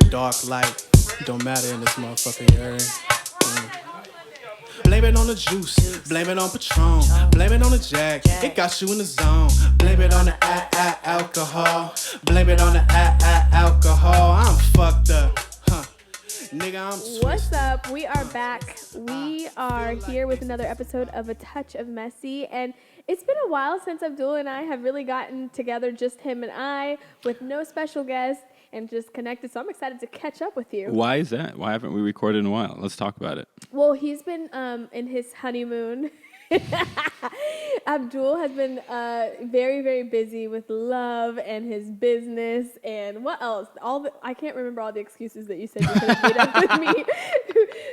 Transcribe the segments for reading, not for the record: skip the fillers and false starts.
dark light. Don't matter in this motherfucker, you heard? Blame it on the juice, blame it on Patron, blame it on the Jack, it got you in the zone. Blame it on the alcohol, blame it on the alcohol. I'm fucked up, nigga, I'm twisted. What's up? We are back. We are here with another episode of A Touch of Messy, and it's been a while since Abdul and I have really gotten together, just him and I, with no special guest, and just connected. So I'm excited to catch up with you. Why is that? Why haven't we recorded in a while? Let's talk about it. Well, he's been in his honeymoon. Abdul has been very, very busy with love and his business and what else? I can't remember all the excuses that you said you couldn't meet up with me.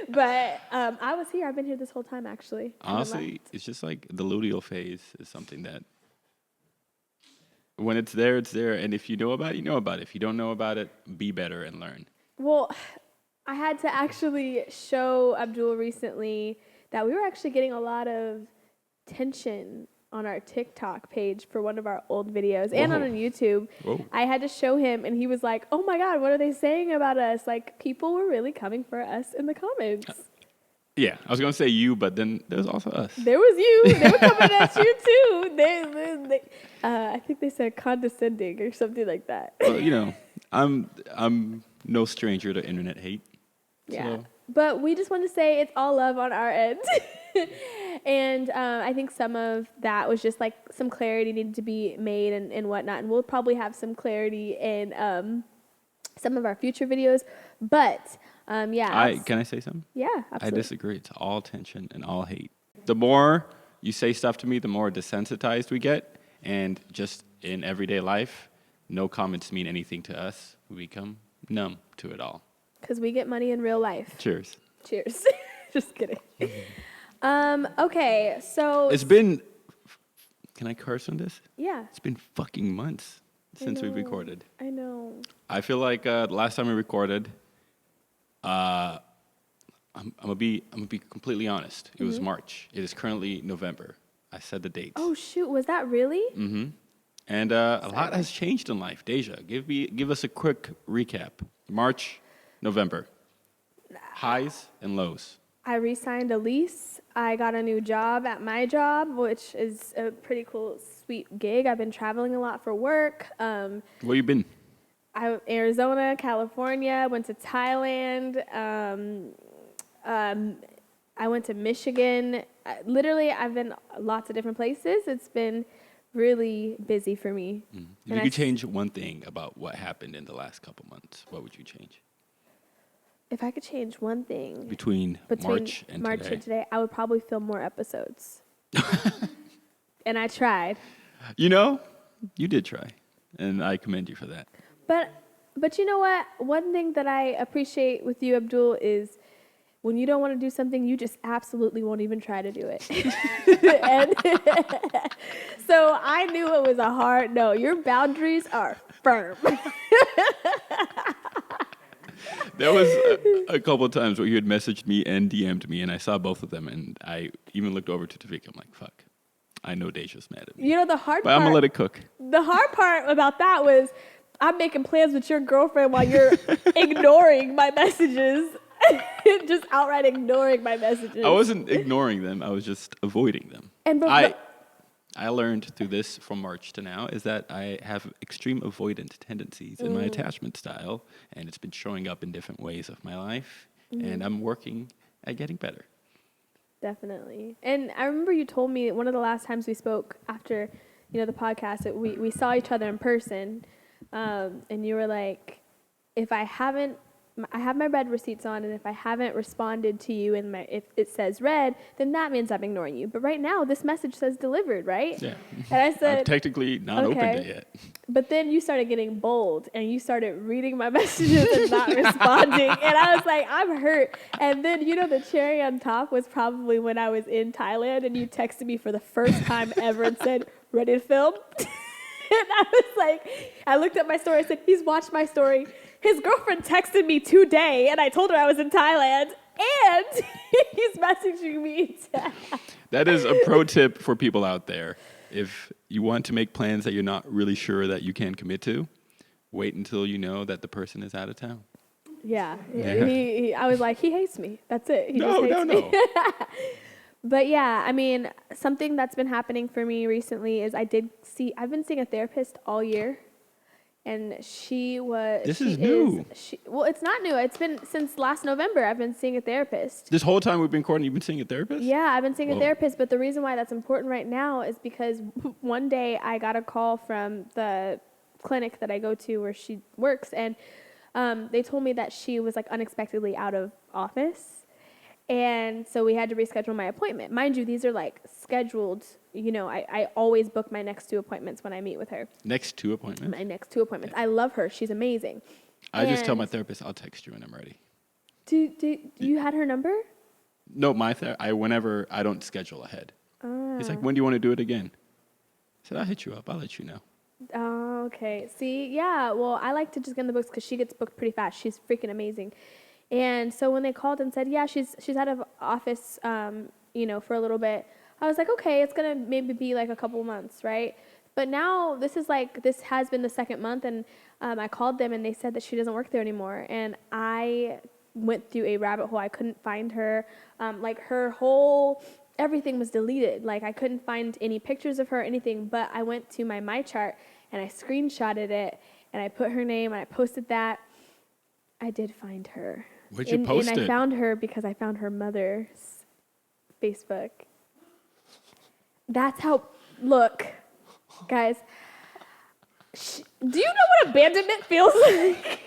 But I was here. I've been here this whole time, actually. Honestly, it's just like the luteal phase is something that when it's there, it's there. And if you know about it, you know about it. If you don't know about it, be better and learn. Well, I had to actually show Abdul recently that we were actually getting a lot of tension on our TikTok page for one of our old videos and on YouTube. Whoa. I had to show him, and he was like, oh my God, what are they saying about us? Like, people were really coming for us in the comments. Yeah, I was going to say you, but then there's also us. There was you. They were coming at you, too. I think they said condescending or something like that. Well, you know, I'm no stranger to internet hate. Yeah. So. But we just want to say it's all love on our end. And I think some of that was just like some clarity needed to be made and whatnot. And we'll probably have some clarity in some of our future videos. But yeah. Can I say something? Yeah, absolutely. I disagree. It's all tension and all hate. The more you say stuff to me, the more desensitized we get. And just in everyday life, no comments mean anything to us. We become numb to it all. Because we get money in real life. Cheers. Cheers. Just kidding. Okay, so... It's been... Can I curse on this? Yeah. It's been fucking months since we recorded. I know. I feel like the last time we recorded, I'm gonna be completely honest. It was March. It is currently November. I said the date. Oh shoot, was that really? Mm-hmm. And a lot has changed in life. Deja, give us a quick recap. March, November. Highs and lows. I re-signed a lease. I got a new job at my job, which is a pretty cool, sweet gig. I've been traveling a lot for work. Where you been? Arizona, California. Went to Thailand. I went to Michigan. Literally, I've been lots of different places. It's been really busy for me. If you could change one thing about what happened in the last couple months, what would you change? If I could change one thing Between March and today, I would probably film more episodes. And I tried. You know, you did try, and I commend you for that. But you know what? One thing that I appreciate with you, Abdul, is when you don't want to do something, you just absolutely won't even try to do it. And so I knew it was a hard no. Your boundaries are firm. There was a couple of times where you had messaged me and DM'd me, and I saw both of them, and I even looked over to Tavika. I'm like, fuck, I know Deja's mad at me. You know, the hard but part... I'm going to let it cook. The hard part about that was I'm making plans with your girlfriend while you're ignoring my messages. Just outright ignoring my messages. I wasn't ignoring them. I was just avoiding them. And I learned through this from March to now is that I have extreme avoidant tendencies in my attachment style, and it's been showing up in different ways of my life, and I'm working at getting better. Definitely. And I remember you told me one of the last times we spoke after, the podcast, that we saw each other in person, and you were like, I have my read receipts on, and if I haven't responded to you if it says read, then that means I'm ignoring you. But right now, this message says delivered, right? Yeah. And I said, I've technically not opened it yet. But then you started getting bold, and you started reading my messages and not responding. And I was like, I'm hurt. And then, the cherry on top was probably when I was in Thailand, and you texted me for the first time ever and said, ready to film? And I was like, I looked at my story, I said, he's watched my story. His girlfriend texted me today, and I told her I was in Thailand, and he's messaging me. That is a pro tip for people out there. If you want to make plans that you're not really sure that you can commit to, wait until you know that the person is out of town. Yeah. Yeah. I was like, he hates me. That's it. He No, just hates no, me. no. But yeah, I mean, something that's been happening for me recently is I've been seeing a therapist all year. And This is new. Well, it's not new. It's been since last November. I've been seeing a therapist. This whole time we've been recording, you've been seeing a therapist? Yeah, I've been seeing a Whoa. therapist. But the reason why that's important right now is because one day I got a call from the clinic that I go to where she works, and they told me that she was like unexpectedly out of office. And so we had to reschedule my appointment. Mind you, these are like scheduled, I always book my next 2 appointments when I meet with her. Next 2 appointments? My next 2 appointments. I love her. She's amazing. I just tell my therapist, I'll text you when I'm ready. Do you had her number? No, whenever I don't schedule ahead. He's like, when do you want to do it again? I said, I'll hit you up. I'll let you know. Oh, okay. See, yeah. Well, I like to just get in the books because she gets booked pretty fast. She's freaking amazing. And so when they called and said, yeah, she's out of office, for a little bit, I was like, okay, it's going to maybe be like a couple months, right? But now this has been the 2nd month, and I called them and they said that she doesn't work there anymore. And I went through a rabbit hole. I couldn't find her. Everything was deleted. Like I couldn't find any pictures of her or anything, but I went to my MyChart and I screenshotted it and I put her name and I posted that. I did find her. Where'd you post and it? I found her because I found her mother's Facebook. That's how, look, guys, do you know what abandonment feels like?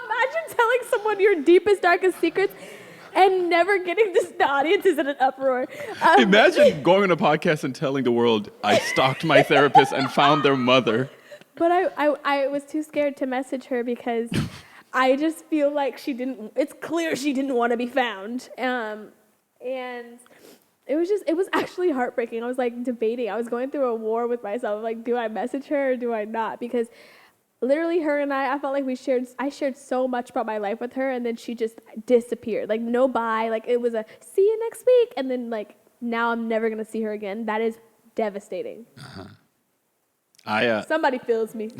Imagine telling someone your deepest, darkest secrets and never getting the audience is in an uproar. Imagine going on a podcast and telling the world, I stalked my therapist and found their mother. But I was too scared to message her because I just feel like it's clear she didn't want to be found. And it was actually heartbreaking. I was like debating. I was going through a war with myself. Like, do I message her or do I not? Because literally her and I felt like I shared so much about my life with her, and then she just disappeared. Like, no bye. Like, it was a see you next week. And then like, now I'm never going to see her again. That is devastating. Uh-huh. Somebody feels me.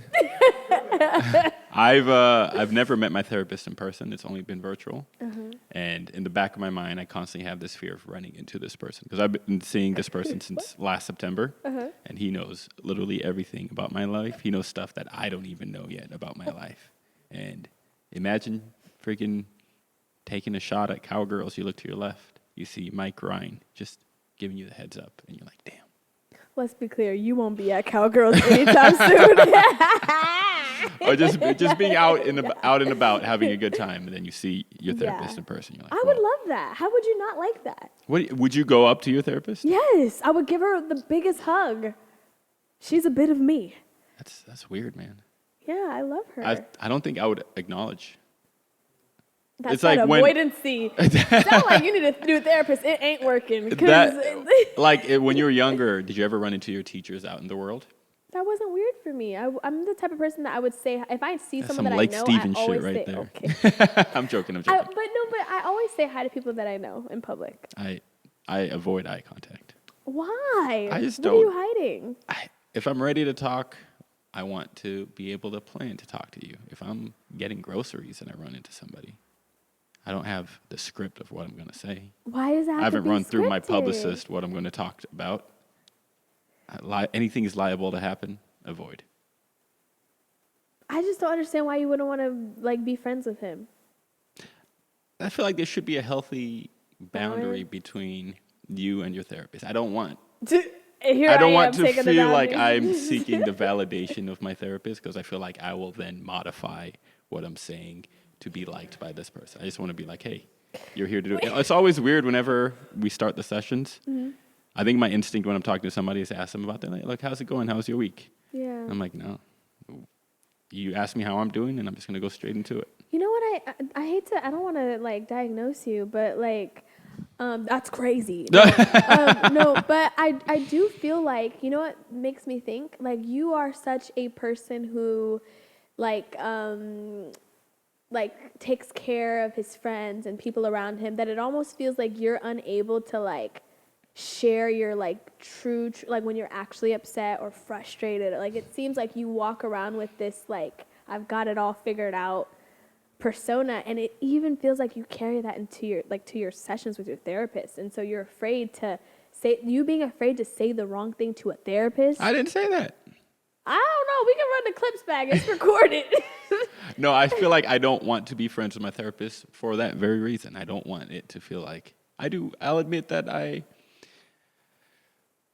I've never met my therapist in person. It's only been virtual. Uh-huh. And in the back of my mind, I constantly have this fear of running into this person because I've been seeing this person since last September, and he knows literally everything about my life. He knows stuff that I don't even know yet about my life. And imagine freaking taking a shot at Cowgirls. You look to your left, you see Mike Ryan just giving you the heads up, and you're like, damn. Let's be clear, you won't be at Cowgirls anytime soon. Or just being out and about, having a good time, and then you see your therapist in person. You're like, I would love that. How would you not like that? Would you go up to your therapist? Yes, I would give her the biggest hug. She's a bit of me. That's weird, man. Yeah, I love her. I don't think I would acknowledge. That's it's that like when avoidancy. Sound like you need a new therapist. It ain't working. When you were younger, did you ever run into your teachers out in the world? That wasn't weird for me. I'm the type of person that I would say, if I see someone that I know, Steven I always shit right say, there. okay. I'm joking. But I always say hi to people that I know in public. I avoid eye contact. Why? I just don't. What are you hiding? If I'm ready to talk, I want to be able to plan to talk to you. If I'm getting groceries and I run into somebody, I don't have the script of what I'm going to say. Why does that have I haven't to be run through my scripted? publicist what I'm going to talk about. Anything is liable to happen. Avoid. I just don't understand why you wouldn't want to be friends with him. I feel like there should be a healthy boundary between you and your therapist. I don't want to feel like I'm seeking the validation of my therapist because I feel like I will then modify what I'm saying to be liked by this person. I just want to be like, hey, you're here to do it. It's always weird whenever we start the sessions. Mm-hmm. I think my instinct when I'm talking to somebody is to ask them about their life. Like, how's it going? How's your week? Yeah. I'm like, no. You ask me how I'm doing, and I'm just going to go straight into it. You know what? I hate to, I don't want to, diagnose you, but, that's crazy. No, but I do feel like, you know what makes me think? You are such a person who, takes care of his friends and people around him that it almost feels like you're unable to, share your, true, when you're actually upset or frustrated. It seems like you walk around with this, I've got it all figured out persona, and it even feels like you carry that into your sessions with your therapist, and so you're afraid to being afraid to say the wrong thing to a therapist. I didn't say that. I don't know. We can run the clips back. It's recorded. No, I feel like I don't want to be friends with my therapist for that very reason. I don't want it to feel like I do. I'll admit that I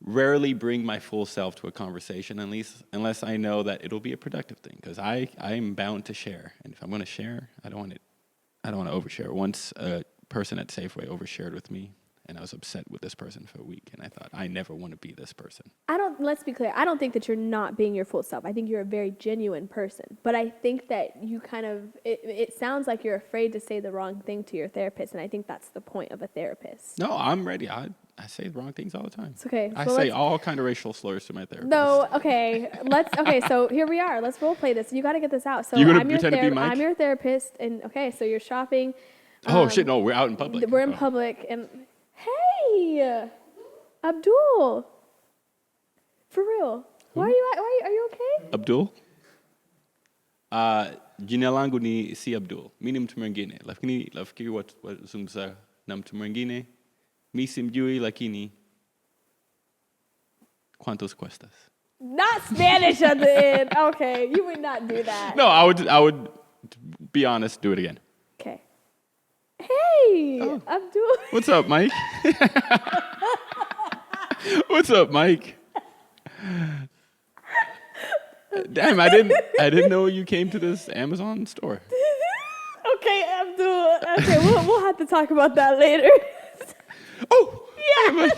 rarely bring my full self to a conversation, at least unless I know that it'll be a productive thing. Because I'm bound to share, and if I'm going to share, I don't want to overshare. Once a person at Safeway overshared with me, and I was upset with this person for a week, and I thought, I never want to be this person. Let's be clear. I don't think that you're not being your full self. I think you're a very genuine person. But I think that you it sounds like you're afraid to say the wrong thing to your therapist, and I think that's the point of a therapist. No, I'm ready. I say the wrong things all the time. It's okay. I say all kind of racial slurs to my therapist. No, okay. So here we are. Let's role play this. You got to get this out. So You gonna pretend to be Mike? I'm your therapist, and okay, so you're shopping. Oh, shit, no, we're out in public. We're in public, and hey, Abdul, for real, are you okay? Abdul? Jina langu ni si Abdul. Mi ni mtu mwingine. Lafikiri wazungumza na mtu mwingine. Mi simjui lakini ¿cuántos cuestas? Not Spanish at the end. Okay, you would not do that. No, I would be honest, do it again. Okay. Hey, Abdul. What's up, Mike? What's up, Mike? Damn, I didn't know you came to this Amazon store. Okay, Abdul. Okay, we'll have to talk about that later. Oh. Yeah.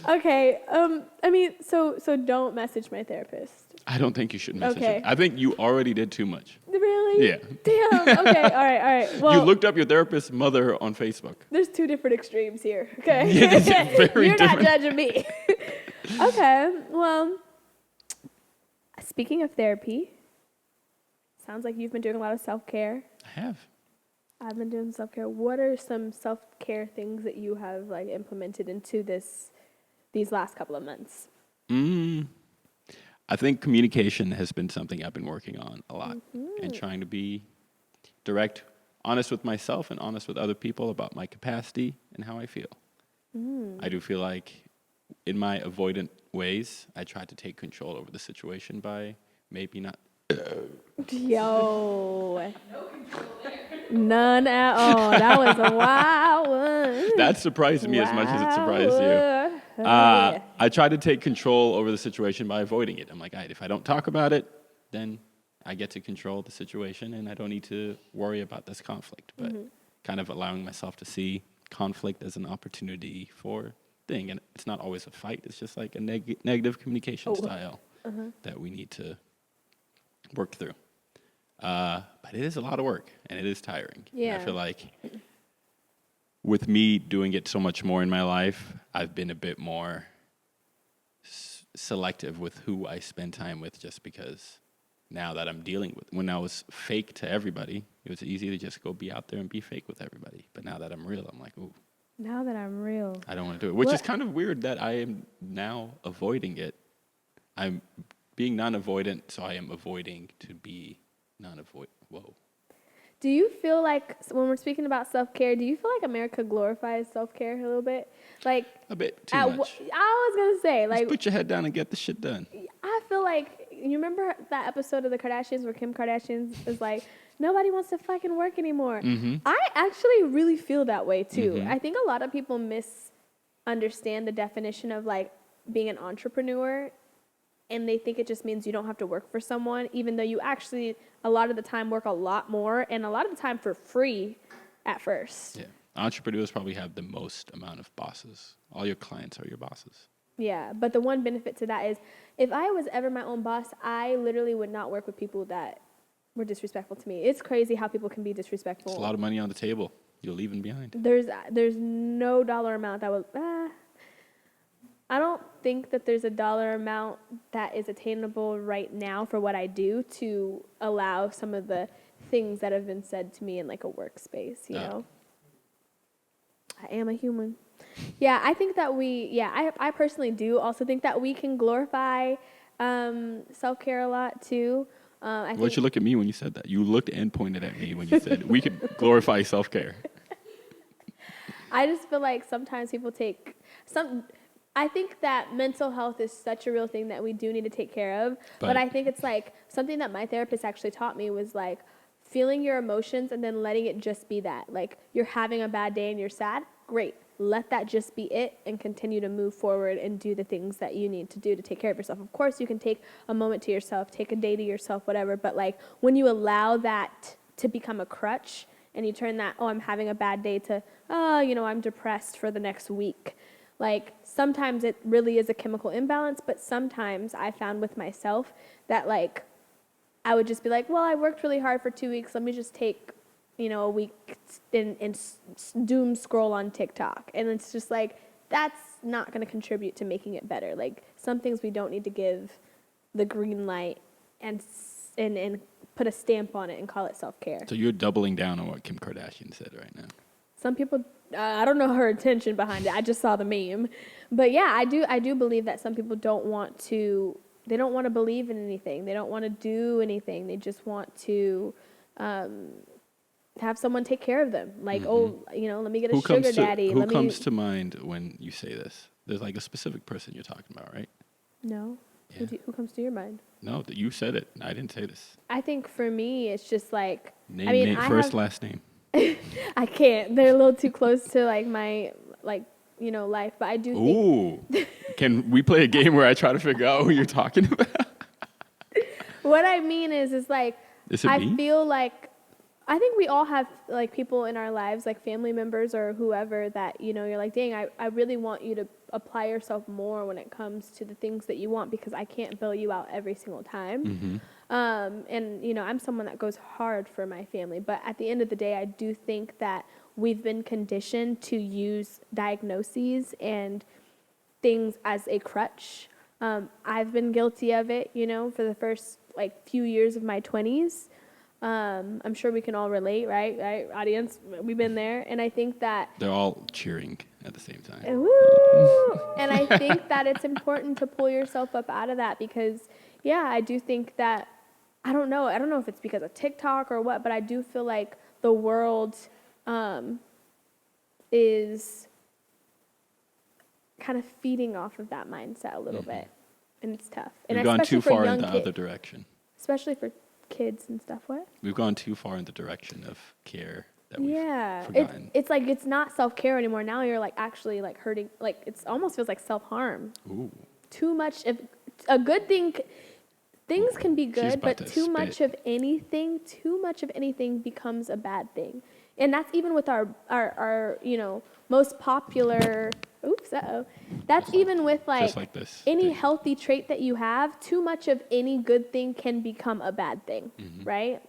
Okay. I mean, so don't message my therapist. I don't think you should message Okay. it. I think you already did too much. Really? Yeah. Damn. Okay. All right. Well, You looked up your therapist's mother on Facebook. there's two different extremes here. Okay. Yeah, this is very You're different. not judging me. Okay. Well, speaking of therapy, sounds like you've been doing a lot of self-care. I have. I've been doing self-care. What are some self-care things that you have implemented into these last couple of months? I think communication has been something I've been working on a lot and trying to be direct, honest with myself and honest with other people about my capacity and how I feel. I do feel like in my avoidant ways, I try to take control over the situation by maybe not. Yo. No control there. None at all. That was a wild one. That surprised me as much as it surprised you. I try to take control over the situation by avoiding it. I'm like, all right, if I don't talk about it, then I get to control the situation and I don't need to worry about this conflict. But kind of allowing myself to see conflict as an opportunity for thing. And it's not always a fight. It's just like a negative communication style that we need to work through. But it is a lot of work and it is tiring. Yeah. And I feel like with me doing it so much more in my life, I've been a bit more selective with who I spend time with just because now that I'm dealing with, when I was fake to everybody, it was easy to just go be out there and be fake with everybody. But now that I'm real, I'm like, ooh. Now that I'm real. I don't want to do it, which is kind of weird that I am now avoiding it. I'm being non-avoidant, so I am avoiding to be non-avoidant. Whoa. Do you feel like, when we're speaking about self-care, do you feel like America glorifies self-care a little bit? Like A bit too much. I was going to say, like, Just put your head down and get the shit done. I feel like, you remember that episode of The Kardashians where Kim Kardashian is like, nobody wants to fucking work anymore. I actually really feel that way too. I think a lot of people misunderstand the definition of like being an entrepreneur, and they think it just means you don't have to work for someone, even though you actually a lot of the time work a lot more and a lot of the time for free at first. Yeah. Entrepreneurs probably have the most amount of bosses. All your clients are your bosses. Yeah, but the one benefit to that is if I was ever my own boss, I literally would not work with people that were disrespectful to me. It's crazy how people can be disrespectful. It's a lot of money on the table. You're leaving behind. There's no dollar amount that would. I don't think that there's a dollar amount that is attainable right now for what I do to allow some of the things that have been said to me in like a workspace. You know, I am a human. Yeah, I think that I personally do also think that we can glorify self-care a lot too. Why'd you look at me when you said that? You looked and pointed at me when you said we could glorify self-care. I just feel like sometimes people I think that mental health is such a real thing that we do need to take care of. But I think it's like something that my therapist actually taught me was like feeling your emotions and then letting it just be that. Like you're having a bad day and you're sad. Great. Let that just be it and continue to move forward and do the things that you need to do to take care of yourself. Of course, you can take a moment to yourself, take a day to yourself, whatever. But like when you allow that to become a crutch and you turn that, I'm having a bad day to, I'm depressed for the next week. Like sometimes it really is a chemical imbalance, but sometimes I found with myself that like I would just be like, well, I worked really hard for 2 weeks. Let me just take, a week and doom scroll on TikTok. And it's just like, that's not going to contribute to making it better. Like some things we don't need to give the green light and put a stamp on it and call it self-care. So you're doubling down on what Kim Kardashian said right now. Some people, I don't know her intention behind it. I just saw the meme. But yeah, I do believe that some people don't want to believe in anything. They don't want to do anything. They just want to have someone take care of them. Like, let me get a sugar daddy. Who comes to mind when you say this? There's like a specific person you're talking about, right? No. Yeah. Who comes to your mind? No, you said it. I didn't say this. I think for me, it's just like... last name. I can't. They're a little too close to like my life. But I do think... Can we play a game where I try to figure out who you're talking about? What I mean is like... I feel like... I think we all have like people in our lives, like family members or whoever that, you're like, dang, I really want you to apply yourself more when it comes to the things that you want because I can't bail you out every single time. And, I'm someone that goes hard for my family. But at the end of the day, I do think that we've been conditioned to use diagnoses and things as a crutch. I've been guilty of it, for the first few years of my 20s. I'm sure we can all relate, right, audience? We've been there. And I think that... They're all cheering at the same time. Woo! And I think that it's important to pull yourself up out of that because, I do think that... I don't know if it's because of TikTok or what, but I do feel like the world is kind of feeding off of that mindset a little bit. And it's tough. We've gone too far in the other direction. Especially for kids and stuff. What? We've gone too far in the direction of care that we've forgotten. It's like it's not self-care anymore. Now you're like actually like hurting. Like it almost feels like self-harm. Ooh. Too much of a good thing. Things can be good, but too much of anything becomes a bad thing. And that's even with our most popular. Oops, That's even with like any healthy trait that you have. Too much of any good thing can become a bad thing, right?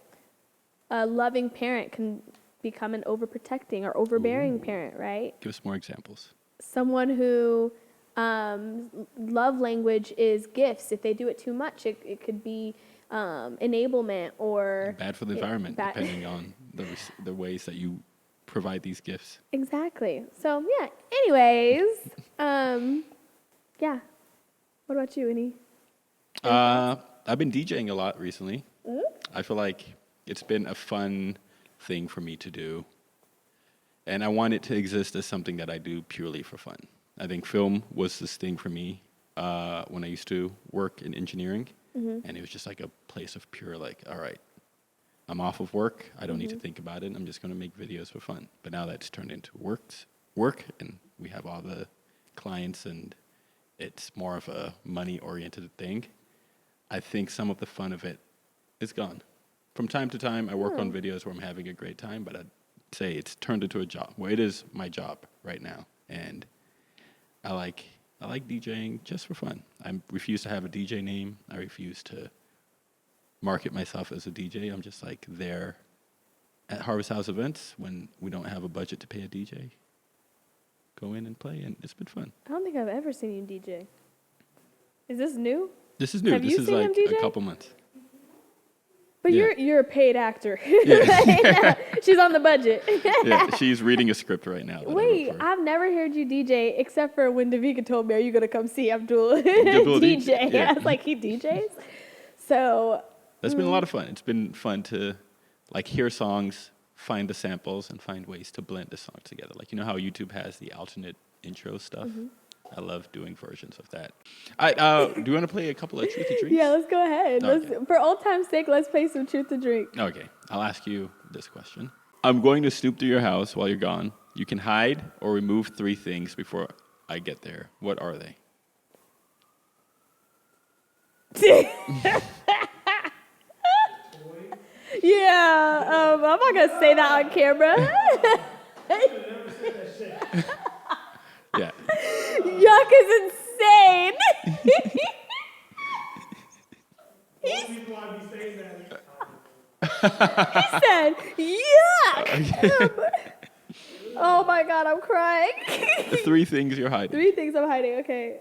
A loving parent can become an overprotecting or overbearing parent, right? Give us more examples. Someone who love language is gifts. If they do it too much, it could be enablement or bad for the environment, depending on the ways that you provide these gifts. Exactly. So yeah. Anyways, yeah. What about you, Any? I've been DJing a lot recently. I feel like it's been a fun thing for me to do, and I want it to exist as something that I do purely for fun. I think film was this thing for me when I used to work in engineering, and it was just like a place of pure like, all right, I'm off of work. I don't need to think about it. I'm just going to make videos for fun. But now that's turned into work, and we have all the clients, and it's more of a money-oriented thing. I think some of the fun of it is gone. From time to time, I work on videos where I'm having a great time, but I'd say it's turned into a job. Well, it is my job right now, and I like DJing just for fun. I refuse to have a DJ name. I refuse to market myself as a DJ. I'm just like there at Harvest House events when we don't have a budget to pay a DJ. Go in and play, and it's been fun. I don't think I've ever seen you DJ. Is this new? This is new. Have this you is seen like him DJ? A couple months. But Yeah. you're a paid actor. Yeah. She's on the budget. Yeah, she's reading a script right now. Wait, I've never heard you DJ except for when Davika told me, "Are you gonna come see Abdul Abdul DJ?" Yeah. I was like, "He DJs?" So It's been a lot of fun. It's been fun to like hear songs, find the samples, and find ways to blend the songs together. Like, you know how YouTube has the alternate intro stuff? I love doing versions of that. Do you want to play a couple of Truth or Drinks? Yeah, let's go ahead. Okay. For old time's sake, let's play some Truth or Drink. Okay, I'll ask you this question. I'm going to snoop through your house while you're gone. You can hide or remove 3 things before I get there. What are they? Yeah, I'm not gonna say that on camera. Yeah. Yuck is insane. He said, yuck. Oh my God, I'm crying. The 3 things you're hiding. 3 things I'm hiding. Okay.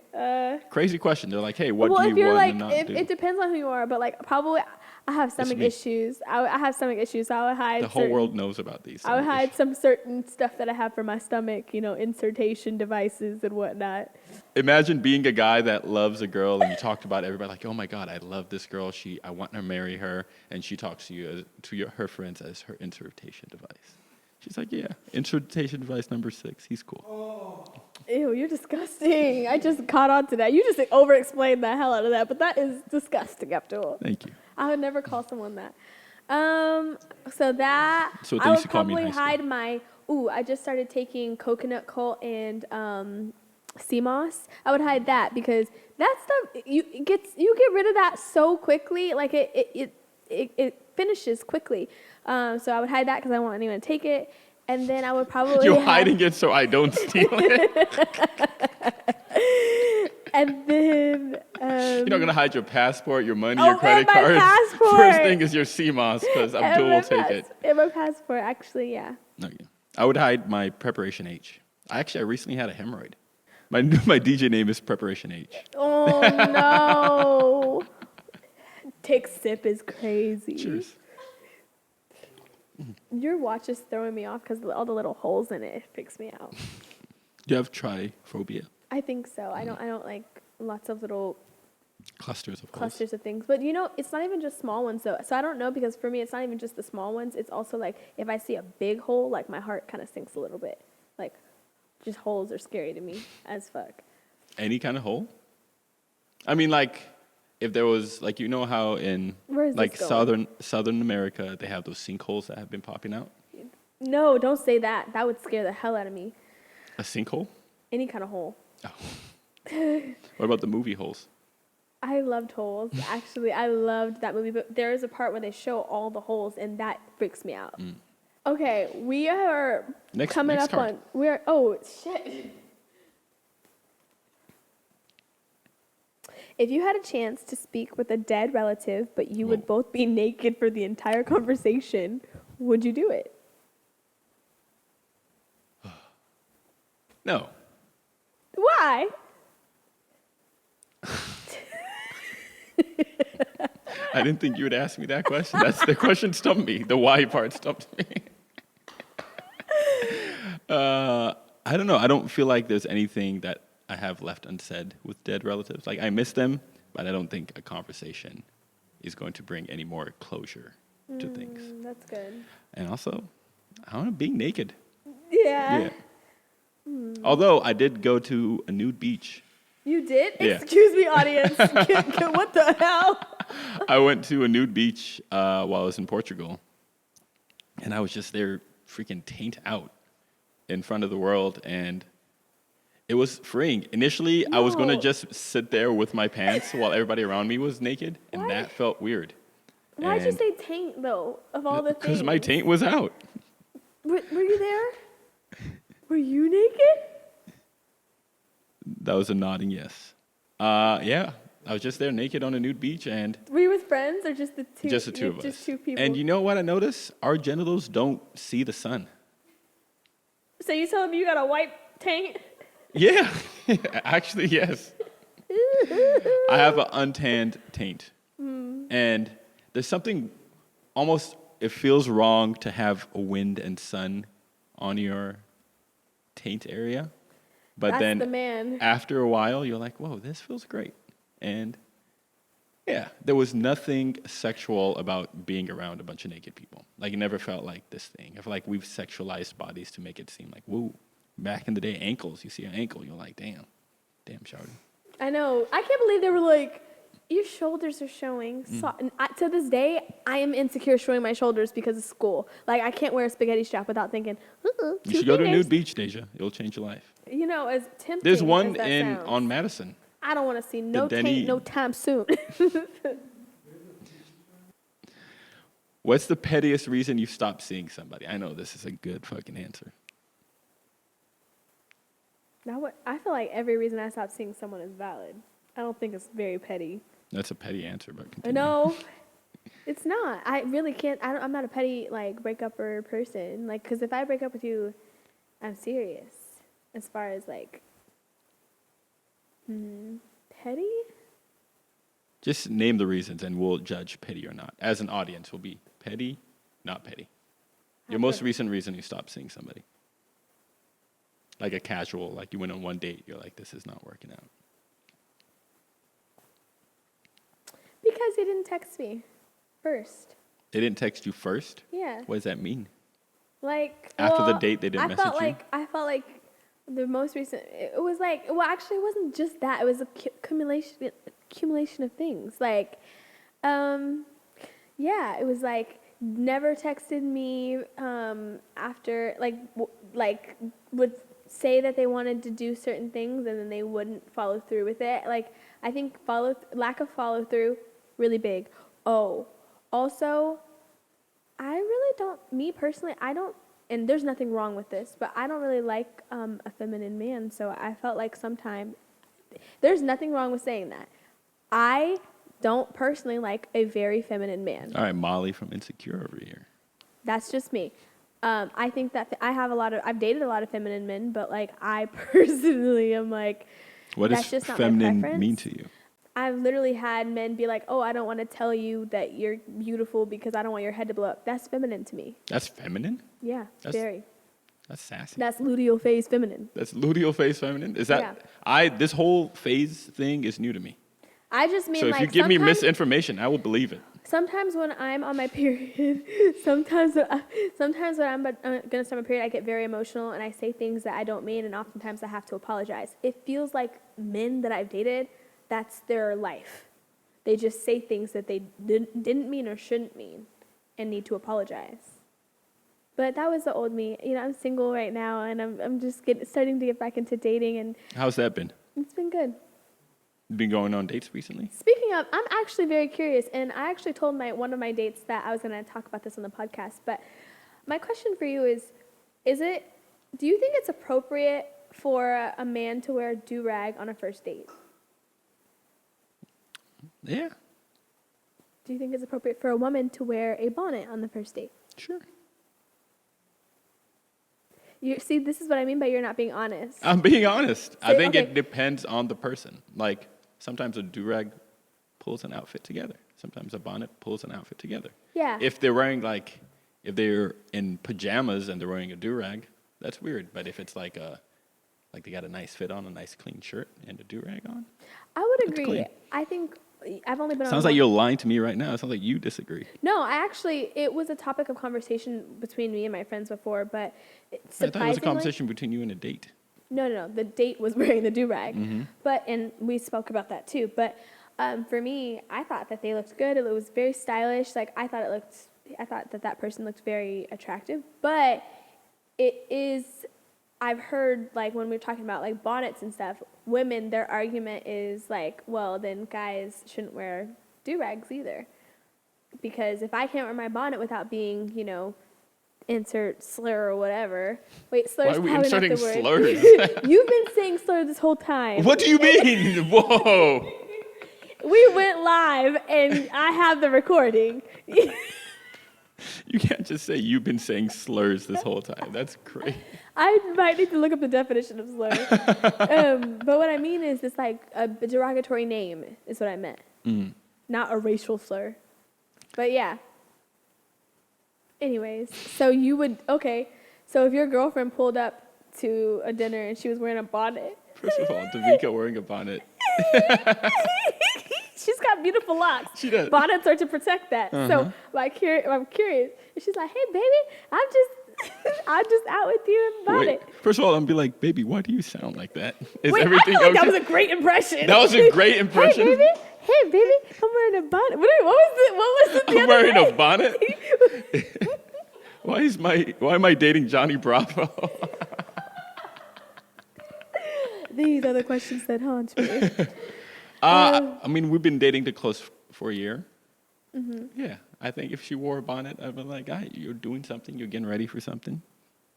Crazy question. They're like, hey, what Well, do if you you're want like, to not if do? it depends on who you are, but like probably I have stomach me. issues. I have stomach issues, so I would hide. The whole world knows about these. I would hide some certain stuff that I have for my stomach, insertation devices and whatnot. Imagine being a guy that loves a girl and you talked about everybody like, oh my God, I love this girl. I want to marry her. And she talks to you, her friends as her insertation device. She's like, yeah, insertation device number 6. He's cool. Ew, you're disgusting. I just caught on to that. You just over-explained the hell out of that, but that is disgusting, Abdul. Thank you. I would never call someone that. So that, So what they I used would to call me in probably high school. hide I just started taking coconut coal and sea moss. I would hide that because that stuff, you get rid of that so quickly, like it finishes quickly. So I would hide that because I don't want anyone to take it. And then I would probably You're hiding it so I don't steal it. And then You're not going to hide your passport, your money, Oh, your credit and my cards. passport. First thing is your CMOS because Abdul will take it. And my passport, actually, yeah. Okay. I would hide my Preparation H. I recently had a hemorrhoid. My DJ name is Preparation H. Oh no! Take sip is crazy. Cheers. Your watch is throwing me off because all the little holes in it freaks me out. Do you have triphobia? I think so. I don't like lots of little Clusters of holes. clusters of things. But it's not even just small ones though. So I don't know because for me it's not even just the small ones. It's also like if I see a big hole, like my heart kind of sinks a little bit. Like just holes are scary to me as fuck. Any kind of hole? I mean, like, if there was, like, you know how in, Where is like, this going? Southern America, they have those sinkholes that have been popping out? No, don't say that. That would scare the hell out of me. A sinkhole? Any kind of hole. Oh. What about the movie holes? I loved holes. Actually, I loved that movie. But there is a part where they show all the holes, and that freaks me out. Okay, we are coming next up card. on. We're oh shit. If you had a chance to speak with a dead relative, but you would both be naked for the entire conversation, would you do it? No. Why? I didn't think you would ask me that question. The question stumped me. The why part stumped me. I don't know. I don't feel like there's anything that I have left unsaid with dead relatives. Like, I miss them, but I don't think a conversation is going to bring any more closure to things. That's good. And also, I don't know, being naked. Yeah. Although I did go to a nude beach. You did? Yeah. Excuse me, audience. What the hell? I went to a nude beach while I was in Portugal. And I was just there freaking taint out in front of the world. And it was freeing. Initially, I was going to No. just sit there with my pants while everybody around me was naked. And What? that felt weird. Why'd you say taint, though, of all the things? Because my taint was out. Were you there? Were you naked? That was a nodding yes. Yeah, I was just there naked on a nude beach and Were you with friends or just the two? just the two of us. Just two people. And you know what I noticed? Our genitals don't see the sun. So you telling me you got a white taint? Yeah, actually, yes. I have an untanned taint. And there's something almost, it feels wrong to have a wind and sun on your taint area. But That's then the man. after a while, you're like, whoa, this feels great. And Yeah, there was nothing sexual about being around a bunch of naked people. Like, it never felt like this thing. I feel like we've sexualized bodies to make it seem like, woo. Back in the day, ankles, you see an ankle, you're like, damn, shawty. I know. I can't believe they were like, your shoulders are showing. So, and to this day, I am insecure showing my shoulders because of school. Like, I can't wear a spaghetti strap without thinking, You should go to a nude beach, Daisha. It'll change your life. You know, as tempting There's as one that in sounds, on Madison. I don't want to see no Denny- taint no time soon. What's the pettiest reason you stopped seeing somebody? I know this is a good fucking answer. I feel like every reason I stop seeing someone is valid. I don't think it's very petty. That's a petty answer, but continue. No, it's not. I really can't. I'm not a petty like breakup-er person. Like, because if I break up with you, I'm serious. As far as like petty. Just name the reasons, and we'll judge petty or not. As an audience, we'll be petty, not petty. Your most recent reason you stopped seeing somebody. Like a casual, like you went on one date, you're like, this is not working out. Because he didn't text me first. They didn't text you first? Yeah. What does that mean? Like After the date, they didn't message you? I felt like the most recent. It was like, well, actually, it wasn't just that. It was a accumulation of things. Like, yeah, it was like never texted me after like would say that they wanted to do certain things and then they wouldn't follow through with it. Like, I think lack of follow through really big. Oh, also, I really don't. Me personally, I don't. And there's nothing wrong with this, but I don't really like a feminine man. So I felt like sometimes there's nothing wrong with saying that. I don't personally like a very feminine man. All right, Molly from Insecure over here. That's just me. I think that I've dated a lot of feminine men, but like I personally am like, What that's does just not my feminine preference. mean to you? I've literally had men be like, oh, I don't want to tell you that you're beautiful because I don't want your head to blow up. That's feminine to me. That's feminine? Yeah, very. That's sassy. That's luteal phase feminine. That's luteal phase feminine? Is that, this whole phase thing is new to me. I just mean So if like you give me sometimes- misinformation, I will believe it. Sometimes when I'm on my period, sometimes when I'm gonna start my period, I get very emotional and I say things that I don't mean, and oftentimes I have to apologize. It feels like men that I've dated, that's their life. They just say things that they didn't mean or shouldn't mean, and need to apologize. But that was the old me. You know, I'm single right now, and I'm just starting to get back into dating, and How's that been? it's been good. Been going on dates recently? Speaking of, I'm actually very curious, and I actually told one of my dates that I was going to talk about this on the podcast, but my question for you is do you think it's appropriate for a man to wear a do-rag on a first date? Yeah, Do you think it's appropriate for a woman to wear a bonnet on the first date? sure. You see, this is what I mean by you're not being honest. I'm being honest. I think okay. it depends on the person. Like, sometimes a do-rag pulls an outfit together. Sometimes a bonnet pulls an outfit together. Yeah. If they're wearing, like, if they're in pajamas and they're wearing a do-rag, that's weird. But if it's like they got a nice fit on, a nice clean shirt and a do-rag on. I would That's agree. clean. I think I've only been on Sounds like you're lying to me right now. It sounds like you disagree. No, it was a topic of conversation between me and my friends before, but I thought it was a surprisingly, conversation between you and a date. No. The date was wearing the do-rag. Mm-hmm. And we spoke about that too. But for me, I thought that they looked good. It was very stylish. Like, I thought that person looked very attractive. But I've heard, like, when we're talking about, like, bonnets and stuff, women, their argument is, like, well, then guys shouldn't wear do-rags either. Because if I can't wear my bonnet without being, you know, insert slur or whatever. Wait, slur's Why are we probably not the inserting word. slurs? You've been saying slur this whole time. What do you mean? Whoa. We went live, and I have the recording. You can't just say you've been saying slurs this whole time. That's crazy. I might need to look up the definition of slur. But what I mean is it's like a derogatory name is what I meant. Not a racial slur. But yeah. Anyways, so if your girlfriend pulled up to a dinner and she was wearing a bonnet. First of all, Davika wearing a bonnet. She's got beautiful locks. She does. Bonnets are to protect that. So I'm curious. And she's like, hey, baby, I'm just out with you in bonnet. Wait, first of all, I'm gonna be like, baby, why do you sound like that? Is Wait, everything I feel like okay? that was a great impression. That was a great impression. Hey, baby, I'm wearing a bonnet. What was it? I'm wearing a bonnet. Why am I dating Johnny Bravo? These are the questions that haunt me. I mean, we've been dating close for a year. Yeah, I think if she wore a bonnet, I'd be like, you're doing something. You're getting ready for something.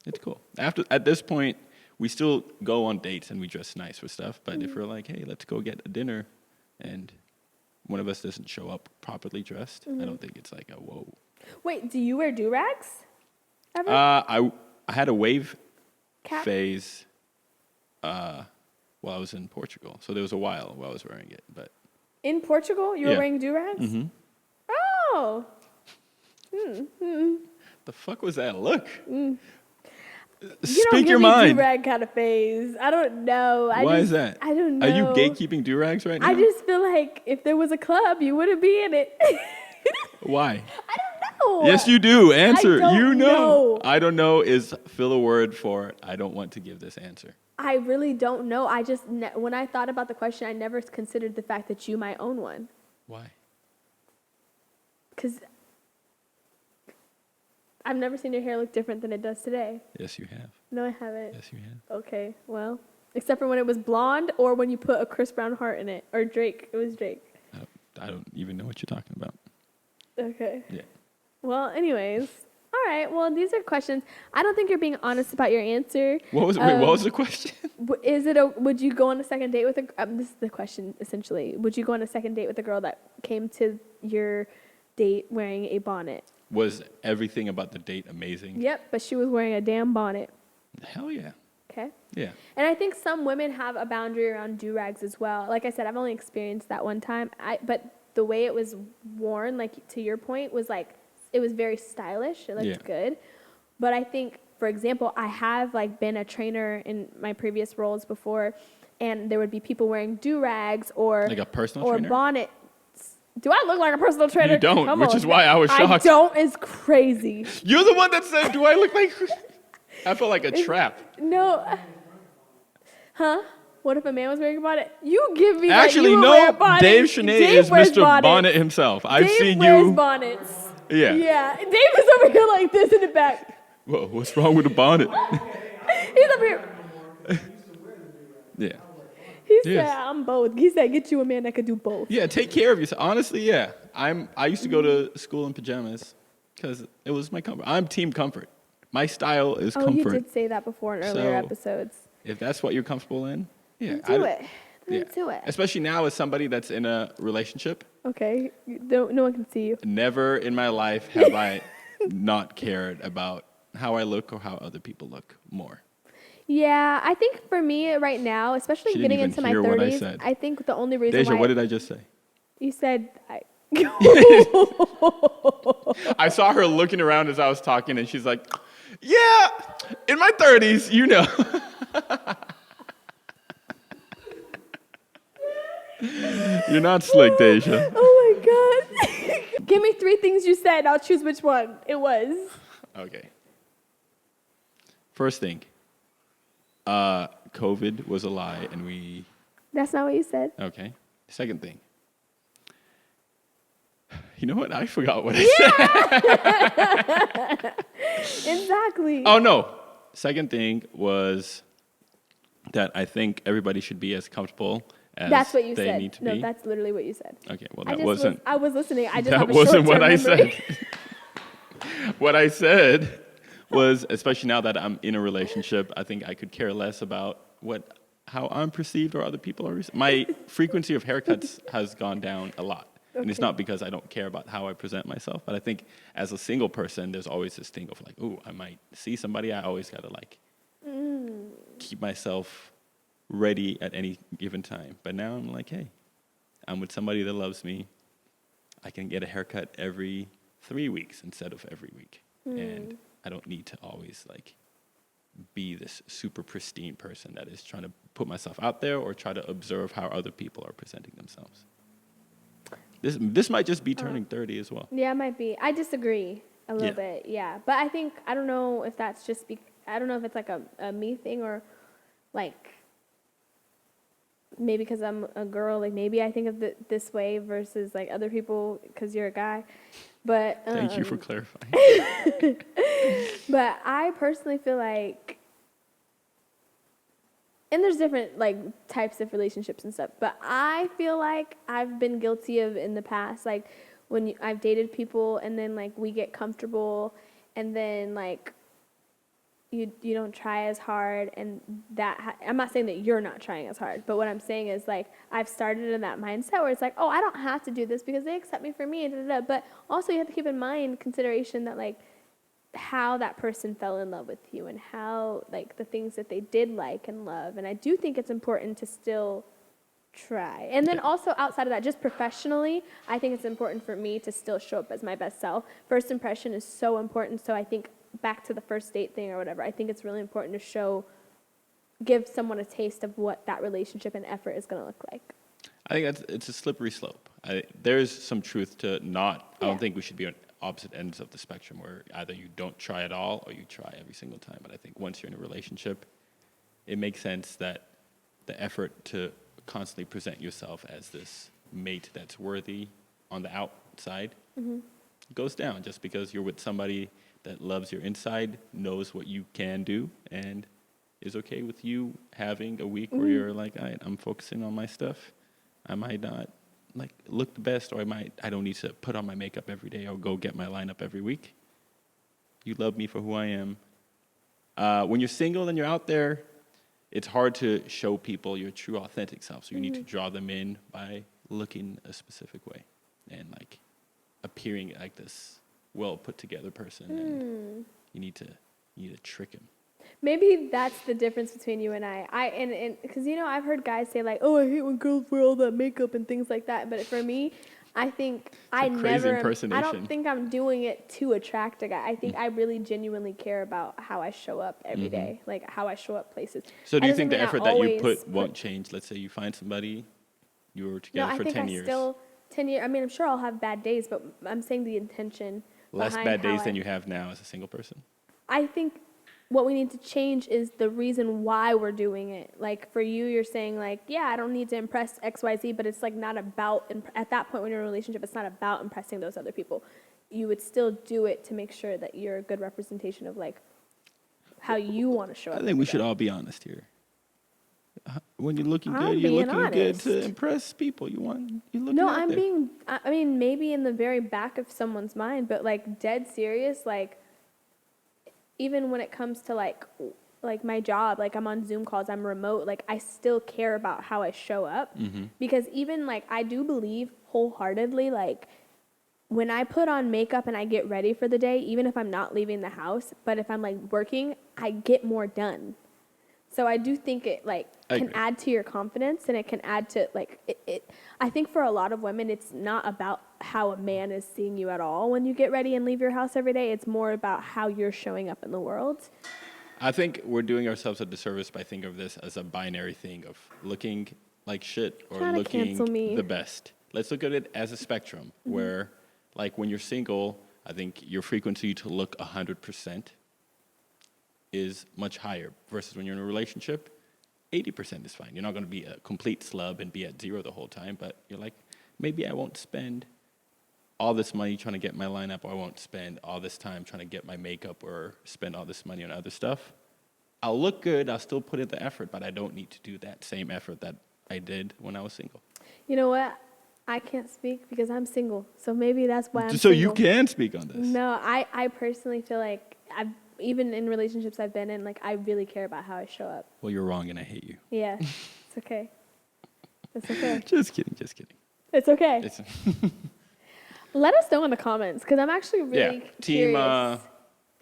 It's cool. At this point, we still go on dates and we dress nice for stuff. But if we're like, hey, let's go get a dinner, and one of us doesn't show up properly dressed, I don't think it's like a whoa. Wait, do you wear do-rags ever? I had a wave Cap? phase while I was in Portugal. So there was a while I was wearing it. But In Portugal, you were wearing do-rags? Mm-hmm. Oh. The fuck was that look? You don't Speak give your me mind. do-rag kind of phase. I don't know. Why is that? I don't know. Are you gatekeeping do-rags right now? I just feel like if there was a club, you wouldn't be in it. Why? I don't know. Yes, you do. Answer. I don't you know. I don't know is fill a word for I don't want to give this answer. I really don't know. I just, when I thought about the question, I never considered the fact that you might own one. Why? Because I've never seen your hair look different than it does today. Yes, you have. No, I haven't. Yes, you have. Okay, well, except for when it was blonde or when you put a Chris Brown heart in it. Or Drake. It was Drake. I don't even know what you're talking about. Okay. Yeah. Well, anyways. All right. Well, these are questions. I don't think you're being honest about your answer. What was what was the question? Would you go on a second date with this is the question, essentially. Would you go on a second date with a girl that came to your date wearing a bonnet? Was everything about the date amazing? Yep, but she was wearing a damn bonnet. Hell yeah. Okay. Yeah. And I think some women have a boundary around do-rags as well. Like I said, I've only experienced that one time. But the way it was worn, like to your point, was like, it was very stylish. It looked good. But I think, for example, I have like been a trainer in my previous roles before, and there would be people wearing do-rags or Like a personal or trainer? bonnets. Do I look like a personal trainer? You don't, Come which on. is why I was shocked. I don't is crazy. You're the one that said, do I look like... I felt like a trap. No. Huh? What if a man was wearing a bonnet? You give me Actually, that you would wear a no. bonnet. Dave Chenet is wears Mr. bonnets. Bonnet himself. I've Dave seen wears you... bonnets. Yeah. Yeah. Dave is over here like this in the back. Whoa, what's wrong with a bonnet? He's over here. Yeah. He said, Yes. I'm both. He said, get you a man that could do both. Yeah, take care of yourself. Honestly, yeah. I used to go to school in pajamas because it was my comfort. I'm team comfort. My style is Oh, comfort. you did say that before in earlier So, episodes. If that's what you're comfortable in, yeah. Do it. Yeah. Do it. Especially now as somebody that's in a relationship. Okay. No one can see you. Never in my life have I not cared about how I look or how other people look more. Yeah, I think for me right now, especially She didn't getting even into my hear what I 30s, said. I think the only reason Deja, why what did I just say? you said I saw her looking around as I was talking, and she's like, yeah, in my 30s, you know. You're not slick, Deja. Oh my god. Give me 3 things you said. I'll choose which one it was. Okay. First thing, COVID was a lie, and we... That's not what you said. Okay. Second thing. You know what? I forgot what I said. Exactly. Oh, no. Second thing was that I think everybody should be as comfortable as That's what you they said. need to No, be. that's literally what you said. Okay, well, I that just wasn't... I was listening. I just That have a wasn't what short-term I memory. said. What I said was, especially now that I'm in a relationship, I think I could care less about how I'm perceived or other people are. My frequency of haircuts has gone down a lot. And it's Okay. not because I don't care about how I present myself, but I think as a single person, there's always this thing of like, ooh, I might see somebody. I always got to like keep myself ready at any given time. But now I'm like, hey, I'm with somebody that loves me. I can get a haircut every 3 weeks instead of every week. And I don't need to always like be this super pristine person that is trying to put myself out there or try to observe how other people are presenting themselves. This might just be turning 30 as well. Yeah, it might be. I disagree a little bit. Yeah, but I don't know if that's just I don't know if it's like a me thing or like maybe because I'm a girl, like maybe I think of this way versus like other people because you're a guy. But Thank you for clarifying. but I personally feel like, and there's different like types of relationships and stuff, but I feel like I've been guilty of in the past, like when I've dated people and then like we get comfortable and then like you don't try as hard, and I'm not saying that you're not trying as hard, but what I'm saying is like I've started in that mindset where it's like, oh, I don't have to do this because they accept me for me, but also you have to keep in mind consideration that like how that person fell in love with you and how like the things that they did like and love, and I do think it's important to still try. And then also outside of that, just professionally, I think it's important for me to still show up as my best self. First impression is so important, so I think back to the first date thing or whatever, I think it's really important to give someone a taste of what that relationship and effort is going to look like. I think it's a slippery slope. There's some truth to not. I don't think we should be on opposite ends of the spectrum where either you don't try at all or you try every single time. But I think once you're in a relationship, it makes sense that the effort to constantly present yourself as this mate that's worthy on the outside goes down, just because you're with somebody that loves your inside, knows what you can do, and is okay with you having a week where you're like, all right, I'm focusing on my stuff. I might not like look the best, or I don't need to put on my makeup every day or go get my lineup every week. You love me for who I am. When you're single and you're out there, it's hard to show people your true authentic self. So you need to draw them in by looking a specific way and like appearing like this well put together person, and you need to trick him. Maybe that's the difference between you and I. And because I've heard guys say like, oh, I hate when girls wear all that makeup and things like that. But for me, I think I don't think I'm doing it to attract a guy. I think I really genuinely care about how I show up every day, like how I show up places. So do you think the effort that you put won't change? Let's say you find somebody, you were together for 10 years. Still 10 years. I mean, I'm sure I'll have bad days, but I'm saying the intention. Less bad days than you have now as a single person? I think what we need to change is the reason why we're doing it. Like for you, you're saying like, yeah, I don't need to impress XYZ, but it's like not about, at that point when you're in a relationship, it's not about impressing those other people. You would still do it to make sure that you're a good representation of like how you want to show up. I think we should all be honest here. When you're looking good, you're looking good to impress people. You're looking No, out there. I mean, maybe in the very back of someone's mind, but like dead serious, like even when it comes to like my job, like I'm on Zoom calls, I'm remote, like I still care about how I show up because even like I do believe wholeheartedly, like when I put on makeup and I get ready for the day, even if I'm not leaving the house, but if I'm like working, I get more done. So I do think it like can add to your confidence, and it can add to like it. I think for a lot of women, it's not about how a man is seeing you at all when you get ready and leave your house every day. It's more about how you're showing up in the world. I think we're doing ourselves a disservice by thinking of this as a binary thing of looking like shit or looking the best. Let's look at it as a spectrum where, like, when you're single, I think your frequency to look 100% is much higher versus when you're in a relationship, 80% is fine. You're not going to be a complete slub and be at zero the whole time, but you're like, maybe I won't spend all this money trying to get my lineup, or I won't spend all this time trying to get my makeup or spend all this money on other stuff. I'll look good, I'll still put in the effort, but I don't need to do that same effort that I did when I was single. You know what? I can't speak because I'm single, so maybe that's why I'm So single. you can speak on this. No, I personally feel like even in relationships I've been in, like I really care about how I show up. Well, you're wrong and I hate you. Yeah, it's okay. It's okay. Just kidding. It's okay. Let us know in the comments because I'm actually really curious. Team,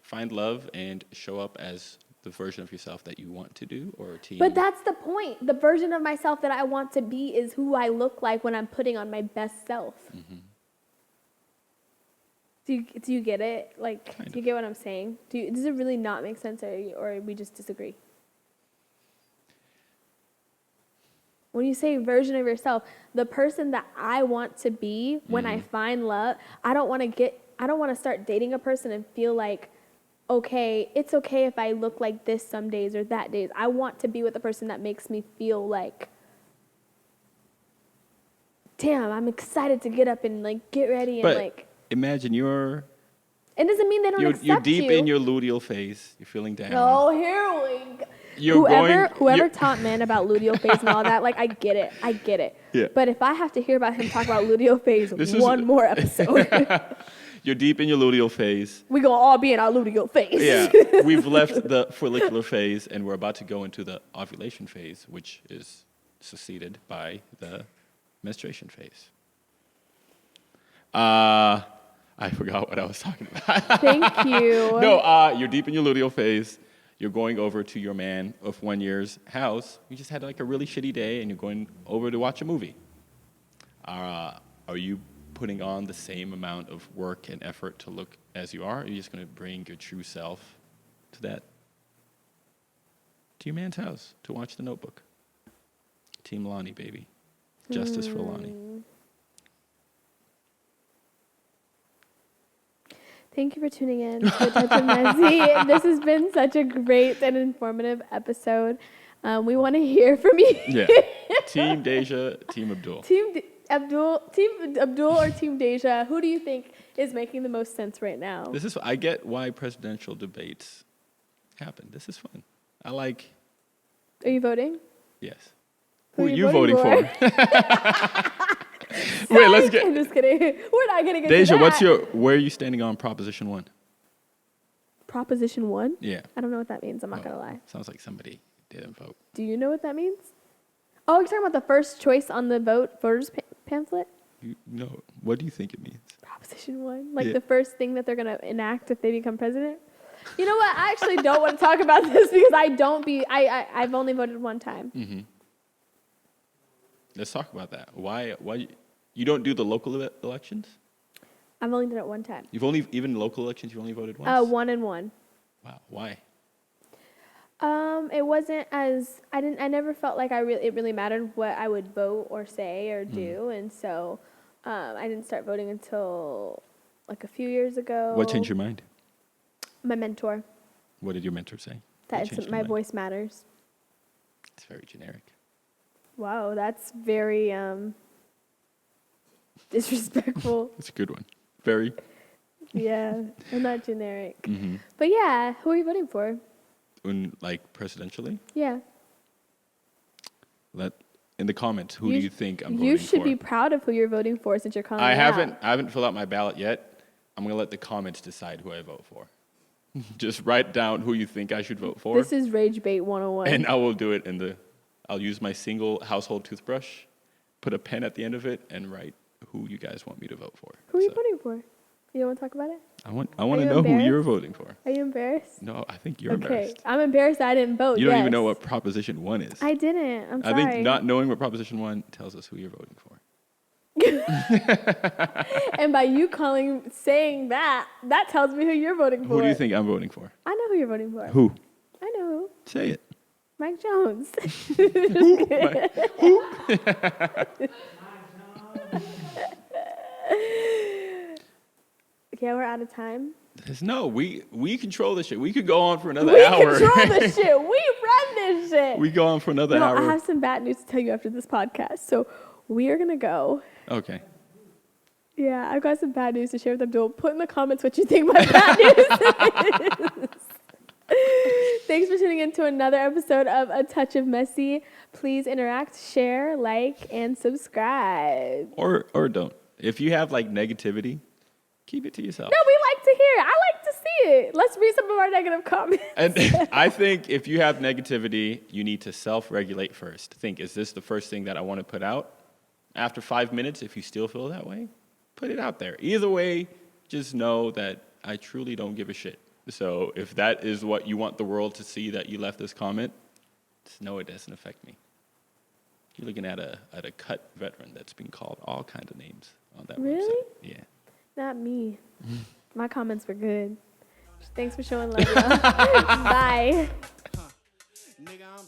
find love and show up as the version of yourself that you want to do, or team. But that's the point. The version of myself that I want to be is who I look like when I'm putting on my best self. Do you get it? Like, do you get what I'm saying? Does it really not make sense, or we just disagree? when you say version of yourself, the person that I want to be when I find love, I don't want to start dating a person and feel like, okay, it's okay if I look like this some days or that days. I want to be with the person that makes me feel like, damn, I'm excited to get up and like get ready and like. Imagine it doesn't mean they don't accept you. You're deep in your luteal phase. You're feeling down. Oh, here we go. Whoever taught men about luteal phase and all that, like, I get it. Yeah. But if I have to hear about him talk about luteal phase more episode. You're deep in your luteal phase. We gonna all be in our luteal phase. Yeah. We've left the follicular phase, and we're about to go into the ovulation phase, which is succeeded by the menstruation phase. I forgot what I was talking about. Thank you. No, you're deep in your luteal phase. You're going over to your man of 1 year's house. You just had like a really shitty day, and you're going over to watch a movie. Are you putting on the same amount of work and effort to look as you are? Or are you just going to bring your true self to your man's house to watch The Notebook? Team Lonnie, baby. Justice for Lonnie. Thank you for tuning in to A Touch of Messy. This has been such a great and informative episode. We want to hear from you. Yeah. Team Daizha, Team Abdul. Team Abdul or Team Daizha, who do you think is making the most sense right now? I get why presidential debates happen. This is fun. I like. Are you voting? Yes. Who are you voting for? Sorry, Wait, let's get. I'm just kidding. We're not getting into Daizha, that. where are you standing on Proposition 1? Proposition 1? Yeah. I don't know what that means. I'm not going to lie. Sounds like somebody didn't vote. Do you know what that means? Oh, you're talking about the first choice on the voters pamphlet? No. What do you think it means? Proposition 1? Like the first thing that they're going to enact if they become president? You know what? I actually don't want to talk about this because I've only voted one time. Mm-hmm. Let's talk about that. Why you don't do the local elections? I've only done it one time. Even local elections, you've only voted once? 1 and 1. Wow. Why? It wasn't as I never felt like it really mattered what I would vote or say or do, and so I didn't start voting until like a few years ago. What changed your mind? My mentor. What did your mentor say? That my voice matters. It's very generic. Wow, that's very disrespectful. It's a good one. Very. Yeah, I'm not generic. Mm-hmm. But yeah, who are you voting for? Presidentially? Yeah. In the comments, who do you think I'm voting for? You should be proud of who you're voting for since you're calling I haven't filled out my ballot yet. I'm going to let the comments decide who I vote for. Just write down who you think I should vote for. This is Rage Bait 101. And I will do it I'll use my single household toothbrush, put a pen at the end of it, and write who you guys want me to vote for. Who are you voting for? You don't want to talk about it? I want to know who you're voting for. Are you embarrassed? No, I think you're embarrassed. Okay, I'm embarrassed that I didn't vote. You don't even know what Proposition 1 is. I didn't. I'm sorry. I think not knowing what Proposition 1 tells us who you're voting for. And by you saying that tells me who you're voting for. Who do you think I'm voting for? I know who you're voting for. Who? I know who. Say it. Mike Jones. Who? Yeah, we're out of time. No, we control this shit. We could go on for another We hour. control this shit. We run this shit. We go on for another hour. I have some bad news to tell you after this podcast. So we are going to go. Okay. Yeah, I've got some bad news to share with Abdul. Put in the comments what you think my bad news is. Thanks for tuning in to another episode of A Touch of Messy. Please interact, share, like, and subscribe. Or don't. If you have negativity, keep it to yourself. No, we like to hear it. I like to see it. Let's read some of our negative comments. And I think if you have negativity, you need to self-regulate first. Think, is this the first thing that I want to put out? After 5 minutes, if you still feel that way, put it out there. Either way, just know that I truly don't give a shit. So if that is what you want the world to see, that you left this comment, just know it doesn't affect me. You're looking at a cut veteran that's been called all kinds of names on that Really? website. Yeah. Not me. My comments were good. Thanks for showing love, y'all. Bye. Nigga, I'm